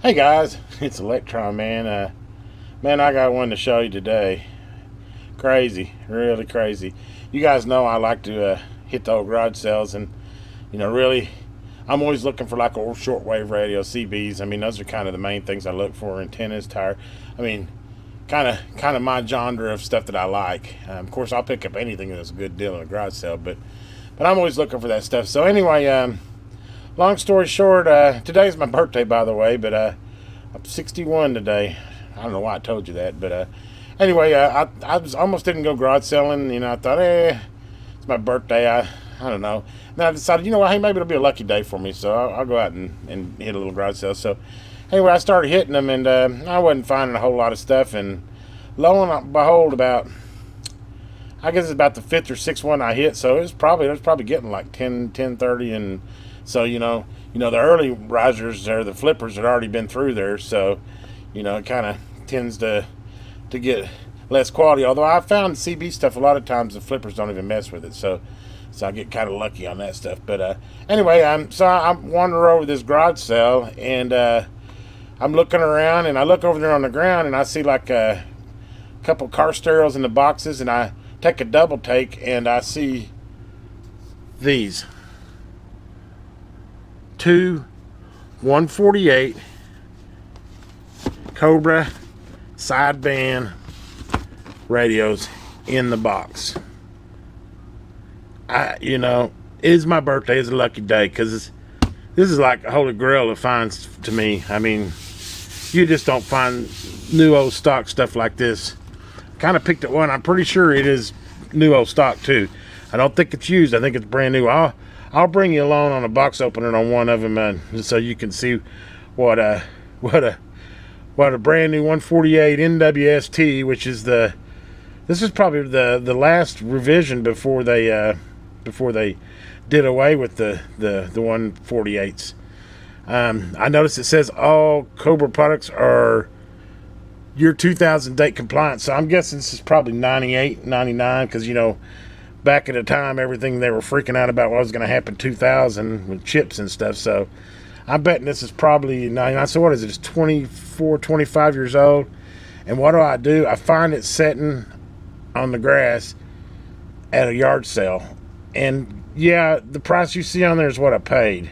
Hey guys, it's Electron, man. Man, I got one to show you today. Crazy, really crazy. You guys know I like to hit the old garage sales, and really, I'm always looking for like old shortwave radio, CBs. I mean, those are kind of the main things I look for. Antennas, tire. I mean, kind of my genre of stuff that I like. Of course, I'll pick up anything that's a good deal in a garage sale, but I'm always looking for that stuff. So anyway, long story short, today's my birthday, by the way, but I'm 61 today. I don't know why I told you that, but anyway, I almost didn't go garage selling. I thought, it's my birthday. I don't know. And then I decided, hey, maybe it'll be a lucky day for me, so I'll go out and hit a little garage sale. So anyway, I started hitting them, and I wasn't finding a whole lot of stuff. And lo and behold, I guess it's about the fifth or sixth one I hit. So it was probably getting like 10:30, and so the early risers or the flippers had already been through there. So it kind of tends to get less quality. Although I found CB stuff a lot of times the flippers don't even mess with it. So I get kind of lucky on that stuff. But anyway, I'm wandering over this garage sale, and I'm looking around, and I look over there on the ground, and I see like a couple car stereos in the boxes, and I take a double take, and I see these two 148 Cobra sideband radios in the box. It is my birthday. It's a lucky day, because this is like a holy grail of finds to me. I mean, you just don't find new old stock stuff like this. Kind of picked at one. I'm pretty sure it is new old stock too. I don't think it's used. I think it's brand new. I'll bring you along on a box opener on one of them, just so you can see what a brand new 148 NWST, which is this is probably the last revision before they did away with the 148s. I noticed it says all Cobra products are year 2000 date compliant, so I'm guessing this is probably 98, 99, because back at the time, everything they were freaking out about what was going to happen 2000 with chips and stuff. So I'm betting this is probably 99. So what is it? It's 24, 25 years old. And what do? I find it sitting on the grass at a yard sale. And yeah, the price you see on there is what I paid.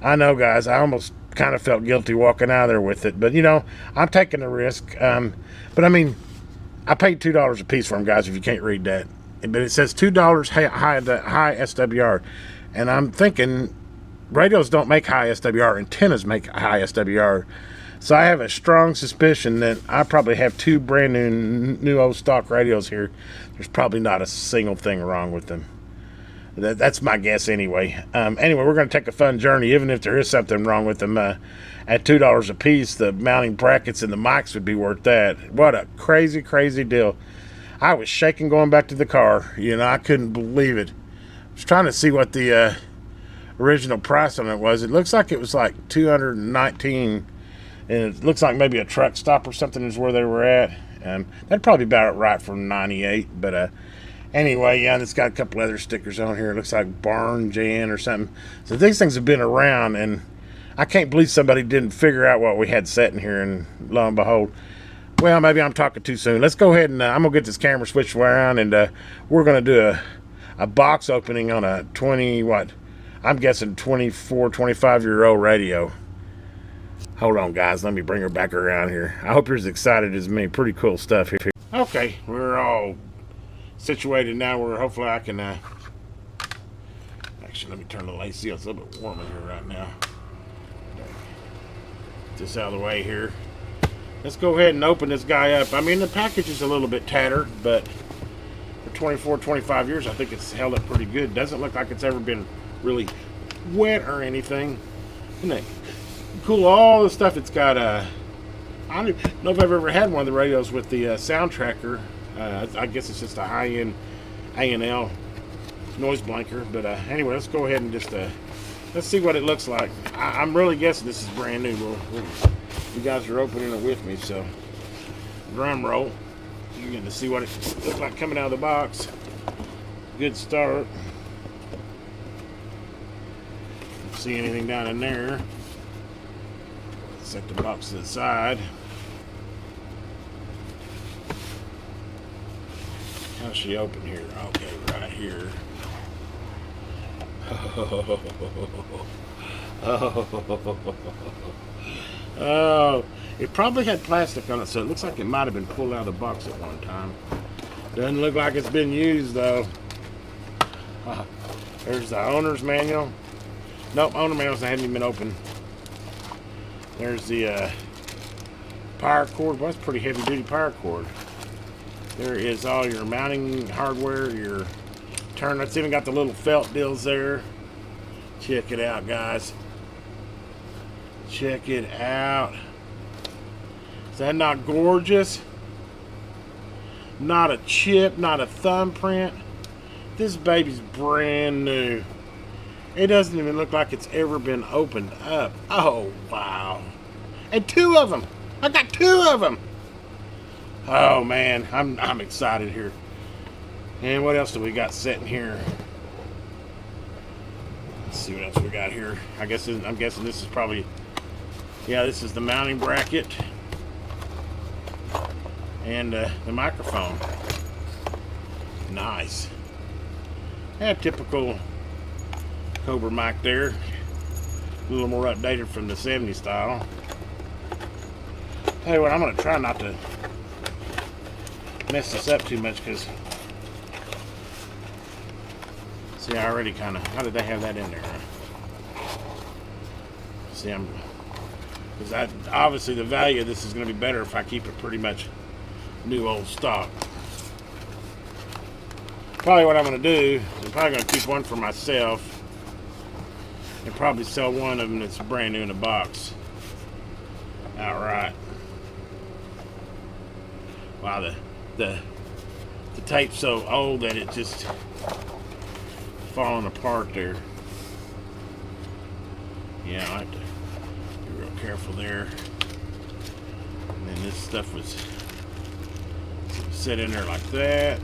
I know, guys, I almost kind of felt guilty walking out of there with it. But, I'm taking the risk. But, I mean, I paid $2 a piece for them, guys, if you can't read that. But it says $2 high SWR. And I'm thinking radios don't make high SWR. Antennas make high SWR. So I have a strong suspicion that I probably have two brand new old stock radios here. There's probably not a single thing wrong with them. That's my guess anyway. Anyway, we're going to take a fun journey, even if there is something wrong with them. At $2 a piece, the mounting brackets and the mics would be worth that. What a crazy, crazy deal. I was shaking going back to the car. I couldn't believe it. I was trying to see what the original price on it was. It looks like it was like $219, and it looks like maybe a truck stop or something is where they were at. That'd probably be about right for 98, but anyway, yeah, it's got a couple other stickers on here. It looks like Barn Jan or something. So these things have been around, and I can't believe somebody didn't figure out what we had sitting here, and lo and behold. Well, maybe I'm talking too soon. Let's go ahead and I'm going to get this camera switched around, and we're going to do a box opening on a I'm guessing 24, 25-year-old radio. Hold on, guys. Let me bring her back around here. I hope you're as excited as me. Pretty cool stuff here. Okay, we're all situated now where hopefully I can actually, let me turn the AC on. It's a little bit warm in here right now. Get this out of the way here. Let's go ahead and open this guy up. I mean, the package is a little bit tattered, but for 24, 25 years, I think it's held up pretty good. Doesn't look like it's ever been really wet or anything. Isn't it cool? All the stuff it's got. I don't know if I've ever had one of the radios with the sound tracker. I guess it's just a high-end A&L noise blanker. But anyway, let's go ahead and just let's see what it looks like. I'm really guessing this is brand new. You guys are opening it with me, so drum roll. You're getting to see what it looks like coming out of the box. Good start. Don't see anything down in there. Let's set the box to the side. How's she open here? Okay, right here. Oh, it probably had plastic on it, so it looks like it might have been pulled out of the box at one time. Doesn't look like it's been used, though. There's the owner's manual. Nope, owner manuals hadn't even been opened. There's the power cord. Well, that's pretty heavy-duty power cord. There is all your mounting hardware, your turn. It's even got the little felt deals there. Check it out, guys. Check it out. Is that not gorgeous? Not a chip, not a thumbprint. This baby's brand new. It doesn't even look like it's ever been opened up. Oh, wow. And 2 of them. I got 2 of them. Oh, man. I'm excited here. And what else do we got sitting here? Let's see what else we got here. I'm guessing this is probably... Yeah, this is the mounting bracket. And the microphone. Nice. Yeah, typical Cobra mic there. A little more updated from the 70s style. Tell you what, I'm going to try not to mess this up too much because... See, I already kind of... How did they have that in there? See, because obviously the value of this is going to be better if I keep it pretty much new old stock. Probably what I'm going to do is I'm probably going to keep one for myself and probably sell one of them that's brand new in a box outright. Wow, the tape's so old that it just falling apart there. Yeah, I have to be real careful there. And then this stuff was set in there like that.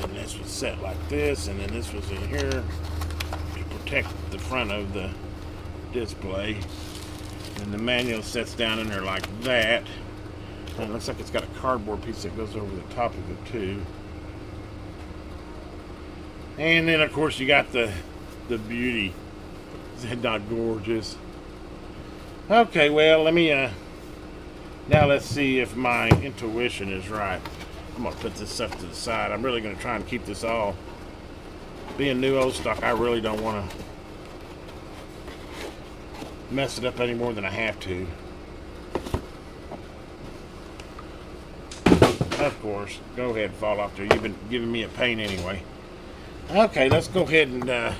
And this was set like this, and then this was in here to protect the front of the display. And the manual sets down in there like that. And it looks like it's got a cardboard piece that goes over the top of it too. And then of course you got the beauty. Is that not gorgeous? Okay, well let me now let's see if my intuition is right. I'm gonna put this stuff to the side. I'm really gonna try and keep this all. Being new old stock, I really don't want to mess it up any more than I have to. Of course, go ahead and fall off there. You've been giving me a pain anyway. Okay, let's go ahead and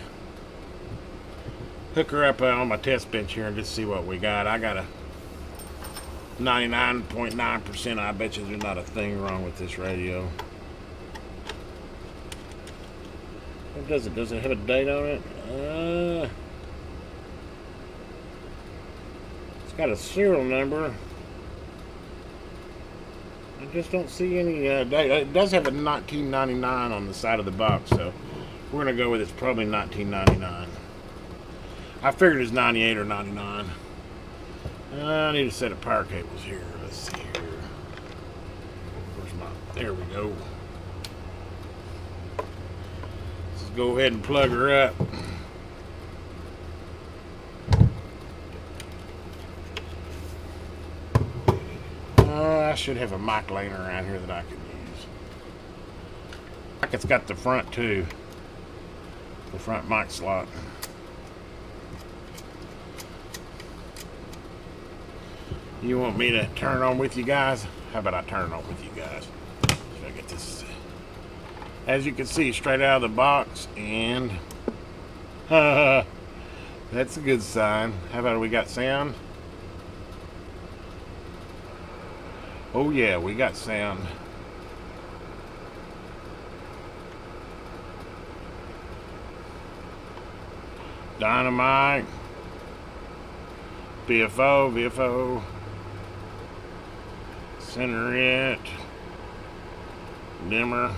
hook her up on my test bench here and just see what we got. I got a 99.9%. I bet you there's not a thing wrong with this radio. What does it? Does it have a date on it? It's got a serial number. I just don't see any date. It does have a 1999 on the side of the box, so we're going to go with it's probably 1999. I figured it's 98 or 99. I need a set of power cables here. Let's see here. Where's my... There we go. Let's go ahead and plug her up. I should have a mic laying around here that I could use. Like it's got the front too. The front mic slot. You want me to turn it on with you guys? How about I turn it on with you guys? Should I get this? As you can see, straight out of the box, and that's a good sign. How about we got sound? Oh yeah, we got sound. Dynamite. VFO. Center it. Dimmer.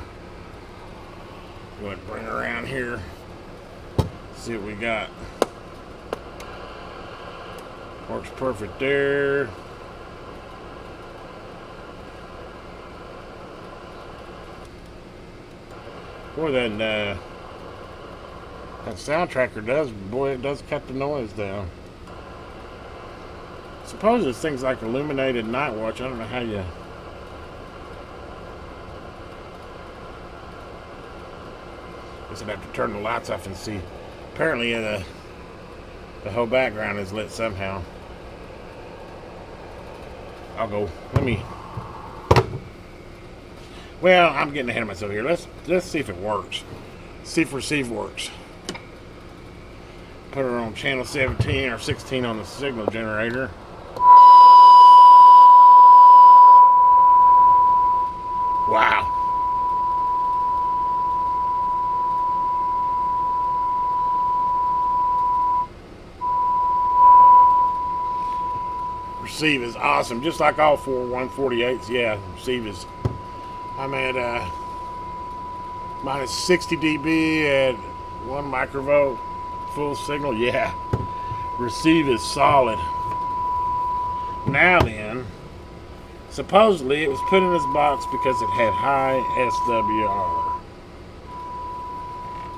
Go ahead and bring it around here. See what we got. Works perfect there. Boy, that sound tracker does, boy, it does cut the noise down. Suppose this thing's like illuminated night watch. I don't know how you. Guess I'd have to turn the lights off and see. Apparently, the whole background is lit somehow. I'll go. Let me. Well, I'm getting ahead of myself here. Let's see if it works. See if receive works. Put her on channel 17 or 16 on the signal generator. Wow. Receive is awesome, just like all four 148s. Yeah, receive is. I'm at minus 60 dB at 1 microvolt full signal. Yeah, receive is solid. Now then, supposedly it was put in this box because it had high SWR.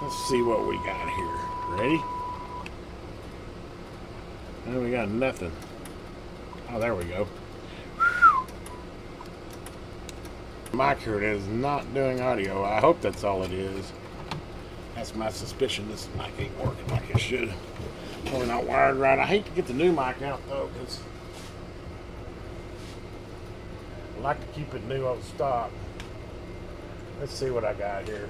Let's see what we got here. Ready? Oh, we got nothing. Oh, there we go. Mic here, it is not doing audio. I hope that's all it is. That's my suspicion. This mic ain't working like it should. Probably not wired right. I hate to get the new mic out though, because I like to keep it new on stock. Let's see what I got here.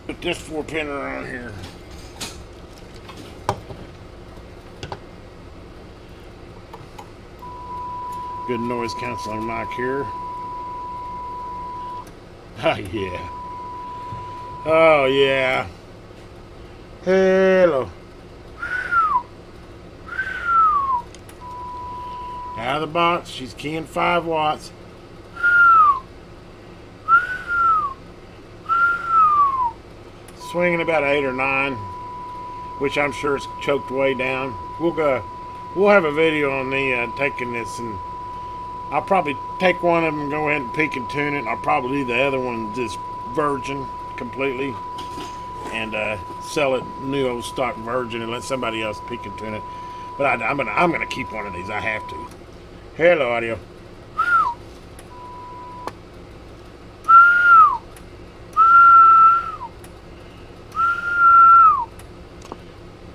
Put this 4-pinner on here. Good noise canceling mic here. Oh yeah. Oh yeah. Hello. Out of the box, she's keying 5 watts. Swinging about 8 or 9, which I'm sure is choked way down. We'll have a video on me taking this, and I'll probably take one of them and go ahead and peek and tune it. I'll probably leave the other one just virgin completely and sell it new old stock virgin and let somebody else peek and tune it. But I'm gonna keep one of these. I have to. Hello, audio.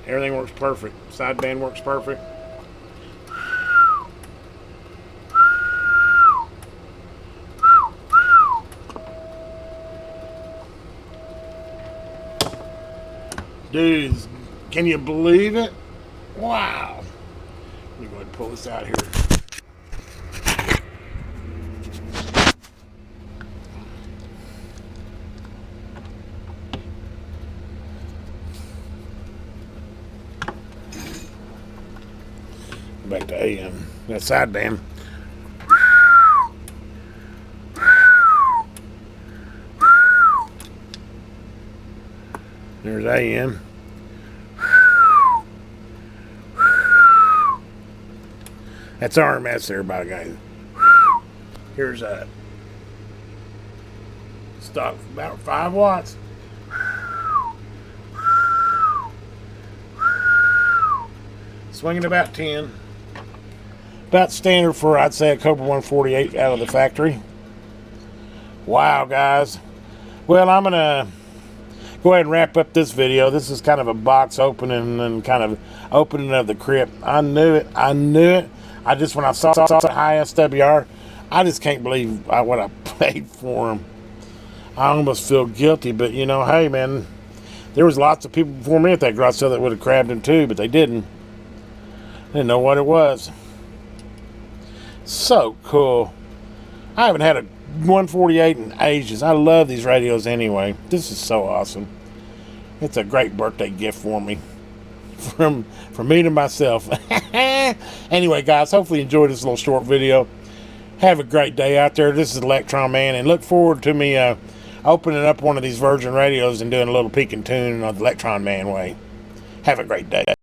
Everything works perfect. Sideband works perfect. Dudes, can you believe it? Wow. Let me go ahead and pull this out here. Back to AM. That sideband. There's AM. That's RMS there, by the guys. Here's a stock about 5 watts. Swinging about 10. About standard for, I'd say, a Cobra 148 out of the factory. Wow, guys. Well, I'm going to go ahead and wrap up this video. This is kind of a box opening and kind of opening of the crypt. I knew it. I just, when I saw high SWR, I just can't believe what I paid for them. I almost feel guilty, but you know, hey man, there was lots of people before me at that garage sale that would have grabbed them too, but they didn't. They didn't know what it was. So cool. I haven't had a 148 in ages. I love these radios anyway. This is so awesome. It's a great birthday gift for me. From me to myself. Anyway, guys, hopefully you enjoyed this little short video. Have a great day out there. This is Electron Man, and look forward to me opening up one of these Virgin radios and doing a little peek and tune on the Electron Man way. Have a great day.